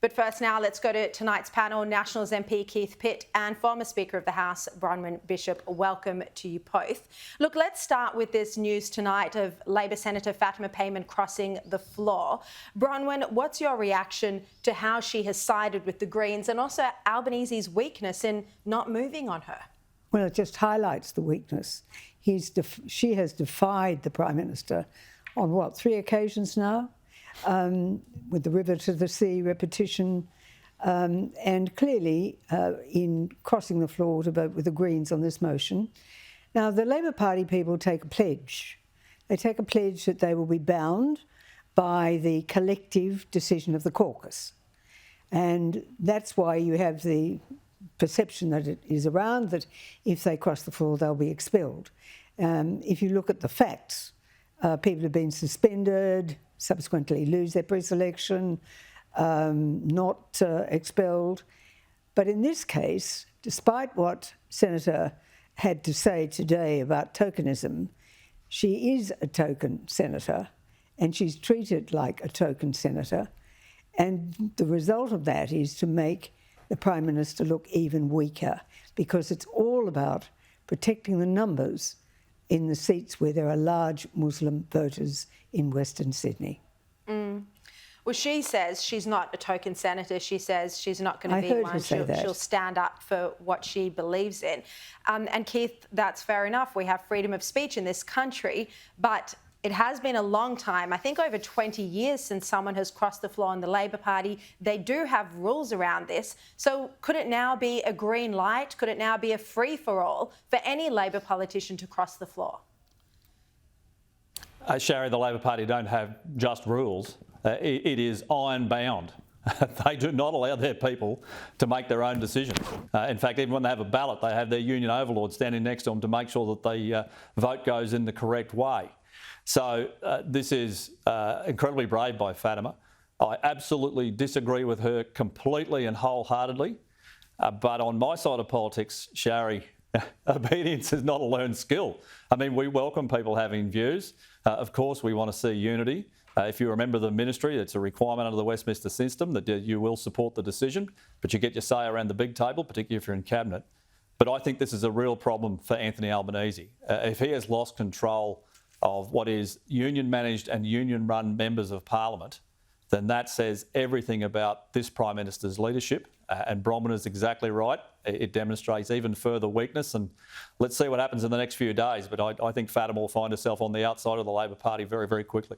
But first now, let's go to tonight's panel. Nationals MP Keith Pitt and former Speaker of the House, Bronwyn Bishop. Welcome to you both. Look, let's start with this news tonight of Labor Senator Fatima Payman crossing the floor. Bronwyn, what's your reaction to how she has sided with the Greens and also Albanese's weakness in not moving on her? Well, it just highlights the weakness. She has defied the Prime Minister on, what, 3 occasions now? With the river to the sea repetition, and clearly in crossing the floor to vote with the Greens on this motion. Now, the Labor Party people take a pledge. They take a pledge that they will be bound by the collective decision of the caucus. And that's why you have the perception that it is around that if they cross the floor, they'll be expelled. If you look at the facts, people have been suspended, subsequently lose their pre-selection, not expelled. But in this case, despite what Senator had to say today about tokenism, she is a token senator and she's treated like a token senator. And the result of that is to make the Prime Minister look even weaker, because it's all about protecting the numbers in the seats where there are large Muslim voters in Western Sydney. Well, she says she's not a token senator. She says she's not going to be one. She'll stand up for what she believes in. And Keith, that's fair enough. We have freedom of speech in this country, but it has been a long time, I think over 20 years since someone has crossed the floor in the Labor Party. They do have rules around this. So could it now be a green light? Could it now be a free-for-all for any Labor politician to cross the floor? Sharri, the Labor Party don't have just rules. It is iron-bound. They do not allow their people to make their own decisions. In fact, even when they have a ballot, they have their union overlord standing next to them to make sure that the vote goes in the correct way. So this is incredibly brave by Fatima. I absolutely disagree with her completely and wholeheartedly. But on my side of politics, Sharri, obedience is not a learned skill. I mean, we welcome people having views. Of course, we want to see unity. If you remember the ministry, it's a requirement under the Westminster system that you will support the decision, but you get your say around the big table, particularly if you're in cabinet. But I think this is a real problem for Anthony Albanese. If he has lost control of what is union-managed and union-run members of Parliament, then that says everything about this Prime Minister's leadership. And Bronwyn is exactly right. It demonstrates even further weakness. And let's see what happens in the next few days. But I think Fatima will find herself on the outside of the Labor Party very, very quickly.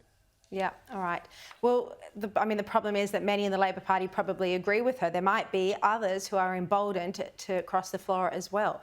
Yeah, all right. Well, the problem is that many in the Labor Party probably agree with her. There might be others who are emboldened to cross the floor as well.